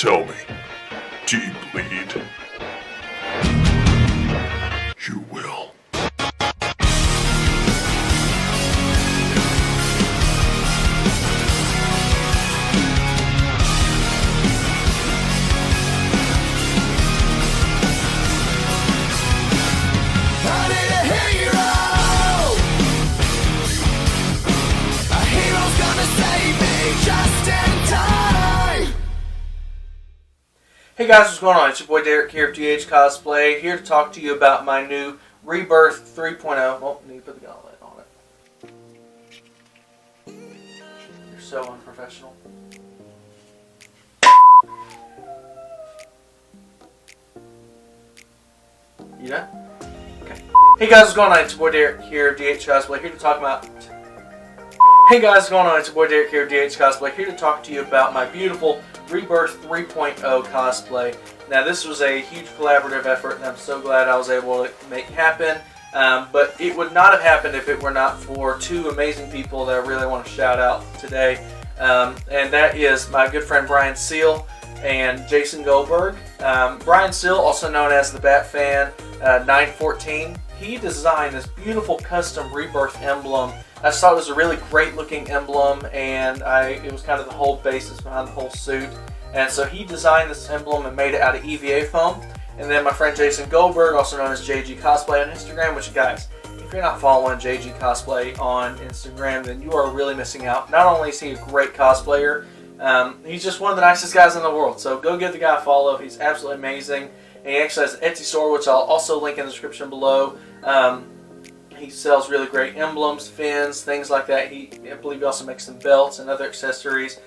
Tell me, do you bleed? You will. Hey guys, what's going on? It's your boy Derek here of 3.0 Cosplay, here to talk to you about my new Rebirth 3.0. Oh, need to put the gauntlet on it. You're so unprofessional. You done? Okay. Hey guys, what's going on? It's your boy Derek here of 3.0 Cosplay, here to talk about... Hey guys, what's going on? It's your boy Derek here of 3.0 Cosplay, here to talk to you about my beautiful Rebirth 3.0 cosplay. Now this was a huge collaborative effort and I'm so glad I was able to make happen. But it would not have happened if it were not for two amazing people that I really want to shout out today. And that is my good friend Brian Seal and Jason Goldberg. Brian Seal, also known as the Batfan 914, he designed this beautiful custom Rebirth emblem. I just thought it was a really great looking emblem, and it was kind of the whole basis behind the whole suit. And so he designed this emblem and made it out of EVA foam. And then my friend Jason Goldberg, also known as JG Cosplay on Instagram, which guys, if you're not following JG Cosplay on Instagram, then you are really missing out. Not only is he a great cosplayer, he's just one of the nicest guys in the world. So go give the guy a follow. He's absolutely amazing. And he actually has an Etsy store, which I'll also link in the description below. He sells really great emblems, fins, things like that. I believe he also makes some belts and other accessories.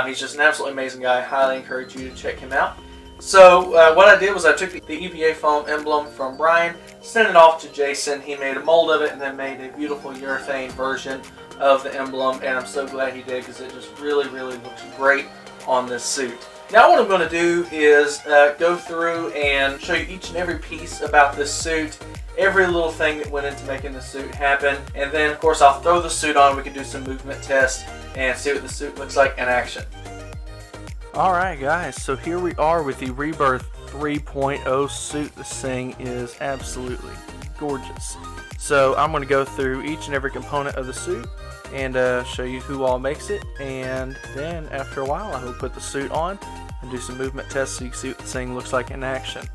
He's just an absolutely amazing guy. I highly encourage you to check him out. So what I did was I took the EVA foam emblem from Brian, sent it off to Jason. He made a mold of it and then made a beautiful urethane version of the emblem. And I'm so glad he did because it just really, really looks great on this suit. Now what I'm going to do is go through and show you each and every piece about this suit, every little thing that went into making the suit happen, and then of course I'll throw the suit on, we can do some movement tests and see what the suit looks like in action. Alright guys, so here we are with the Rebirth 3.0 suit. This thing is absolutely gorgeous. So I'm going to go through each and every component of the suit and show you who all makes it, and then after a while I will put the suit on and do some movement tests so you can see what this thing looks like in action.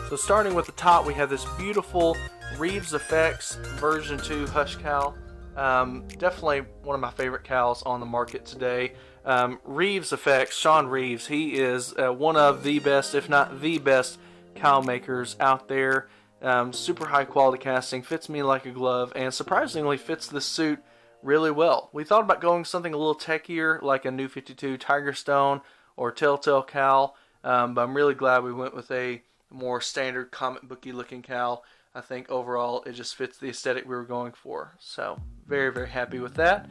So starting with the top, we have this beautiful ReevzFx version 2 Hush Cowl. Definitely one of my favorite cowls on the market today. ReevzFx, Sean Reeves, he is one of the best, if not the best, cowl makers out there. Super high quality casting, fits me like a glove, and surprisingly fits the suit really well. We thought about going something a little techier, like a New 52 Tiger Stone or Telltale cowl, but I'm really glad we went with a more standard comic booky looking cowl. I think overall it just fits the aesthetic we were going for. So very, very happy with that.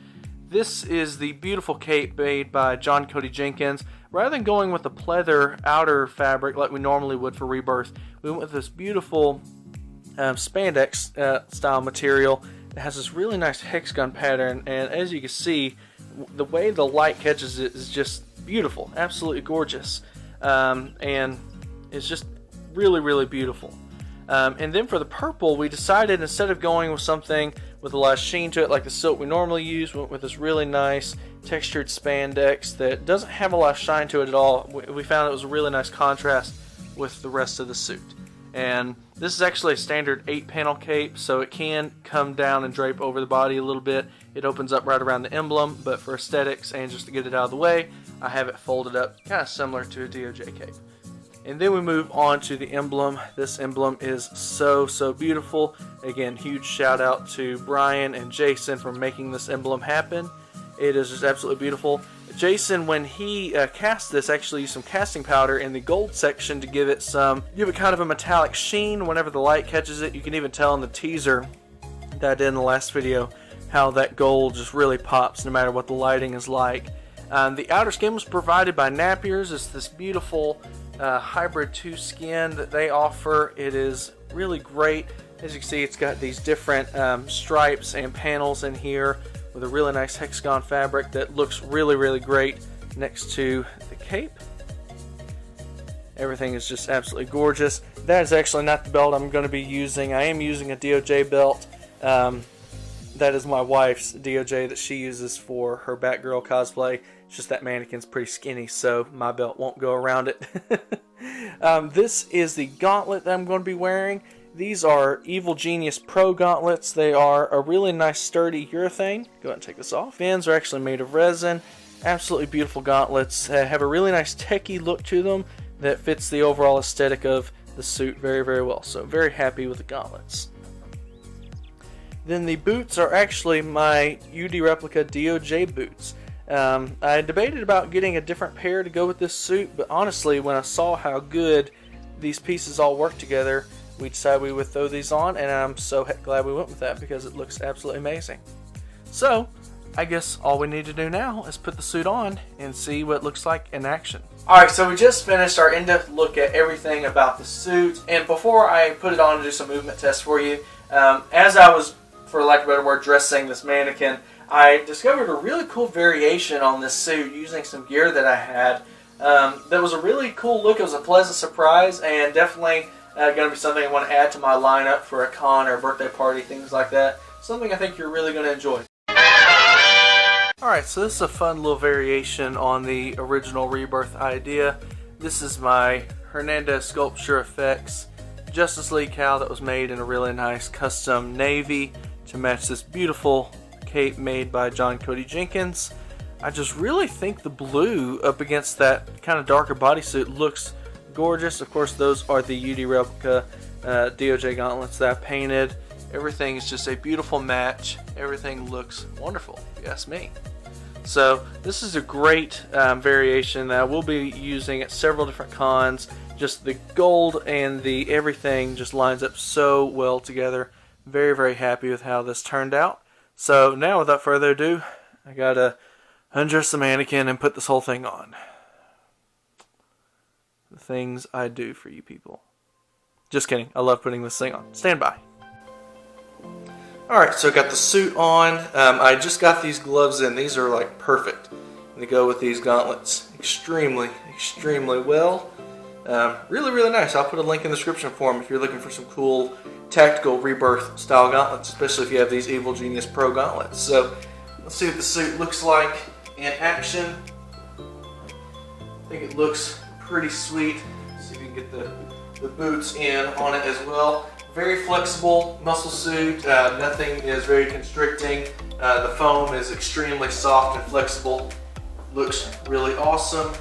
This is the beautiful cape made by John Cody Jenkins. Rather than going with the pleather outer fabric like we normally would for Rebirth, we went with this beautiful spandex style material. It has this really nice hexagon pattern, and as you can see, the way the light catches it is just beautiful, absolutely gorgeous, and it's just really, really beautiful. And then for the purple, we decided instead of going with something with a lot of sheen to it like the silk we normally use, we went with this really nice textured spandex that doesn't have a lot of shine to it at all. We found it was a really nice contrast with the rest of the suit. And this is actually a standard 8-panel cape, so it can come down and drape over the body a little bit. It opens up right around the emblem, but for aesthetics and just to get it out of the way, I have it folded up kind of similar to a DOJ cape. And then we move on to the emblem. This emblem is so, so beautiful. Again, huge shout out to Brian and Jason for making this emblem happen. It is just absolutely beautiful. Jason, when he cast this, actually used some casting powder in the gold section to give it kind of a metallic sheen whenever the light catches it. You can even tell in the teaser that I did in the last video how that gold just really pops no matter what the lighting is like. The outer skin was provided by Napiers. It's this beautiful hybrid 2 skin that they offer. It is really great. As you can see, it's got these different stripes and panels in here with a really nice hexagon fabric that looks really, really great next to the cape. Everything is just absolutely gorgeous. That is actually not the belt I'm going to be using. I am using a DOJ belt. That is my wife's DOJ that she uses for her Batgirl cosplay. It's just that mannequin's pretty skinny, so my belt won't go around it. This is the gauntlet that I'm going to be wearing. These are Evil Genius Pro gauntlets. They are a really nice sturdy urethane. Go ahead and take this off. Fins are actually made of resin. Absolutely beautiful gauntlets. Have a really nice techie look to them that fits the overall aesthetic of the suit very, very well. So very happy with the gauntlets. Then the boots are actually my UD Replica DOJ boots. I debated about getting a different pair to go with this suit, but honestly, when I saw how good these pieces all work together, we decided we would throw these on, and I'm so glad we went with that because it looks absolutely amazing. So, I guess all we need to do now is put the suit on and see what it looks like in action. Alright, so we just finished our in-depth look at everything about the suit, and before I put it on to do some movement tests for you, as I was, for lack of a better word, dressing this mannequin, I discovered a really cool variation on this suit using some gear that I had. That was a really cool look. It was a pleasant surprise, and definitely going to be something I want to add to my lineup for a con or a birthday party, things like that. Something I think you're really going to enjoy. Alright, so this is a fun little variation on the original Rebirth idea. This is my Hernandez Sculpture Effects Justice League cowl that was made in a really nice custom navy to match this beautiful cape made by John Cody Jenkins. I just really think the blue up against that kind of darker bodysuit looks gorgeous. Of course, those are the UD Replica DOJ gauntlets that I painted. Everything is just a beautiful match. Everything looks wonderful, if you ask me. So this is a great variation that I will be using at several different cons. Just the gold and the everything just lines up so well together. Very, very happy with how this turned out. So now, without further ado, I gotta undress the mannequin and put this whole thing on. The things I do for you people. Just kidding. I love putting this thing on. Stand by. Alright, so I got the suit on. I just got these gloves in. These are like perfect to go with these gauntlets. Extremely, extremely well. Really, really nice. I'll put a link in the description for them if you're looking for some cool tactical Rebirth style gauntlets, especially if you have these Evil Genius Pro gauntlets. So let's see what the suit looks like in action. I think it looks pretty sweet. Let's see if we can get the boots in on it as well. Very flexible muscle suit. Nothing is very constricting. The foam is extremely soft and flexible. Looks really awesome.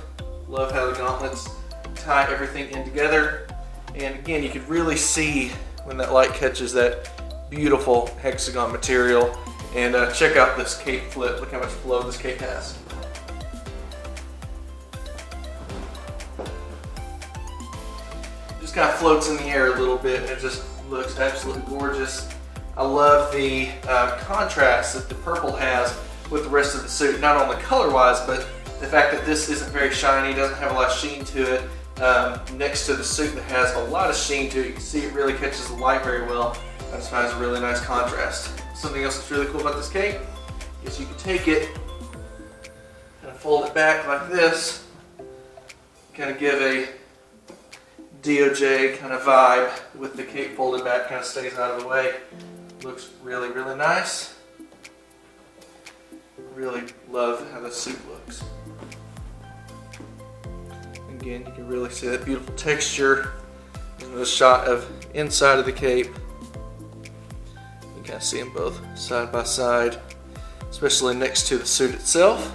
Love how the gauntlets tie everything in together. And again, you could really see when that light catches that beautiful hexagon material. And check out this cape flip. Look how much flow this cape has. Just kind of floats in the air a little bit, and it just looks absolutely gorgeous. I love the contrast that the purple has with the rest of the suit, not only color-wise, but the fact that this isn't very shiny, doesn't have a lot of sheen to it. Next to the suit that has a lot of sheen to it, you can see it really catches the light very well. I just find it's a really nice contrast. Something else that's really cool about this cape is you can take it, kind of fold it back like this, kind of give a DOJ kind of vibe with the cape folded back, kind of stays out of the way. Looks really, really nice. Really love how the suit looks. Again, you can really see that beautiful texture in the shot of inside of the cape. You can kind of see them both side by side, especially next to the suit itself.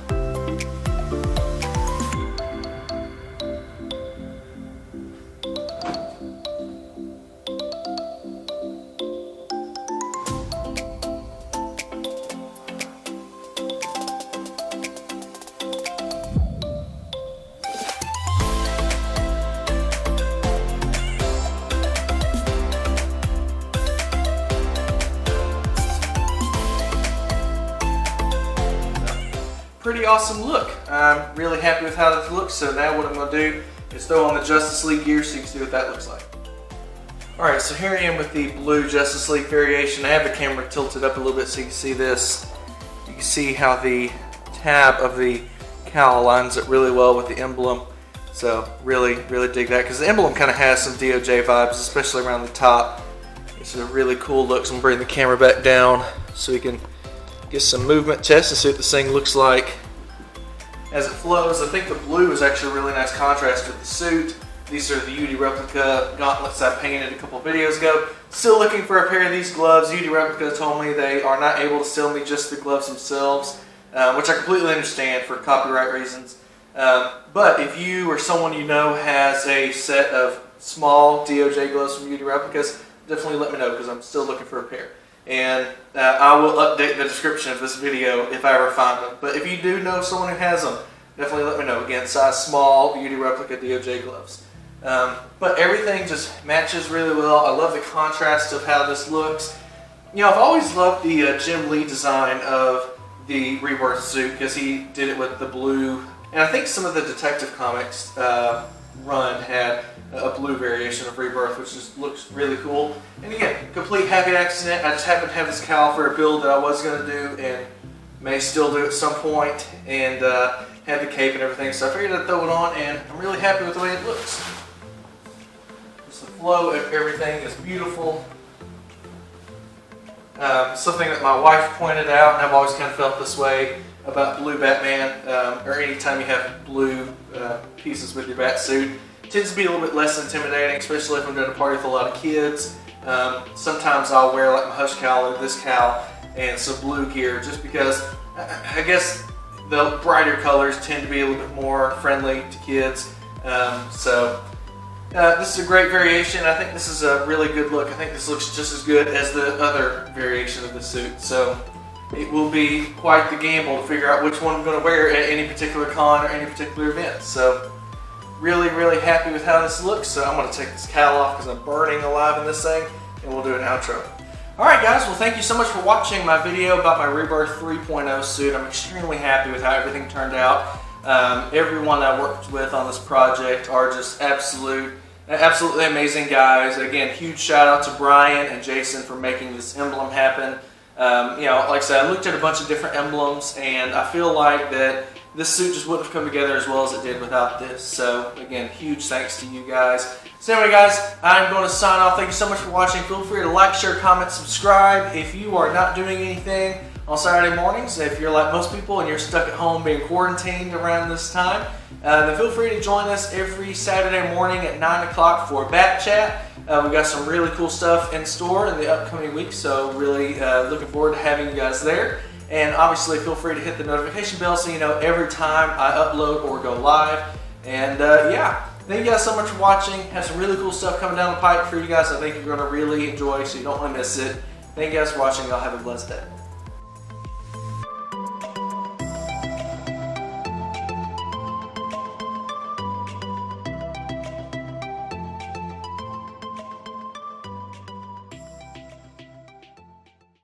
Pretty awesome look. I'm really happy with how this looks, so now what I'm going to do is throw on the Justice League gear so you can see what that looks like. Alright, so here I am with the blue Justice League variation. I have the camera tilted up a little bit so you can see this. You can see how the tab of the cowl lines up really well with the emblem. So really dig that, because the emblem kind of has some DOJ vibes, especially around the top. It's a really cool look. So I'm going to bring the camera back down so we can get some movement test and see what this thing looks like as it flows. I think the blue is actually a really nice contrast with the suit. These are the UD Replica gauntlets I painted a couple videos ago. Still looking for a pair of these gloves. UD Replica told me they are not able to sell me just the gloves themselves, which I completely understand for copyright reasons. But if you or someone you know has a set of small DOJ gloves from UD Replicas, definitely let me know, because I'm still looking for a pair. And I will update the description of this video if I ever find them. But if you do know someone who has them, definitely let me know. Again, size small UD Replica DOJ gloves. But everything just matches really well. I love the contrast of how this looks. You know, I've always loved the Jim Lee design of the Rebirth suit, because he did it with the blue. And I think some of the Detective Comics run had a blue variation of Rebirth, which just looks really cool. And again, complete happy accident. I just happened to have this cowl for a build that I was going to do and may still do at some point, and had the cape and everything, so I figured I'd throw it on, and I'm really happy with the way it looks. Just the flow of everything is beautiful. Something that my wife pointed out, and I've always kind of felt this way about blue Batman, or anytime you have blue pieces with your bat suit, it tends to be a little bit less intimidating, especially if I'm doing a party with a lot of kids. Sometimes I'll wear like my Hush cowl or this cowl and some blue gear, just because I guess the brighter colors tend to be a little bit more friendly to kids. This is a great variation. I think this is a really good look. I think this looks just as good as the other variation of the suit. So it will be quite the gamble to figure out which one I'm going to wear at any particular con or any particular event. So really happy with how this looks. So I'm going to take this cowl off because I'm burning alive in this thing, and we'll do an outro. Alright guys, well thank you so much for watching my video about my Rebirth 3.0 suit. I'm extremely happy with how everything turned out. Everyone I worked with on this project are just absolutely amazing guys. Again, huge shout out to Brian and Jason for making this emblem happen. You know, like I said, I looked at a bunch of different emblems, and I feel like that this suit just wouldn't have come together as well as it did without this. So again, huge thanks to you guys. So anyway guys, I'm going to sign off. Thank you so much for watching. Feel free to like, share, comment, subscribe. If you are not doing anything on Saturday mornings, if you're like most people and you're stuck at home being quarantined around this time, then feel free to join us every Saturday morning at 9 o'clock for Bat Chat. We've got some really cool stuff in store in the upcoming week, so really looking forward to having you guys there. And obviously feel free to hit the notification bell so you know every time I upload or go live. And yeah, thank you guys so much for watching. Have some really cool stuff coming down the pipe for you guys I think you're going to really enjoy, so you don't want to miss it. Thank you guys for watching. Y'all have a blessed day.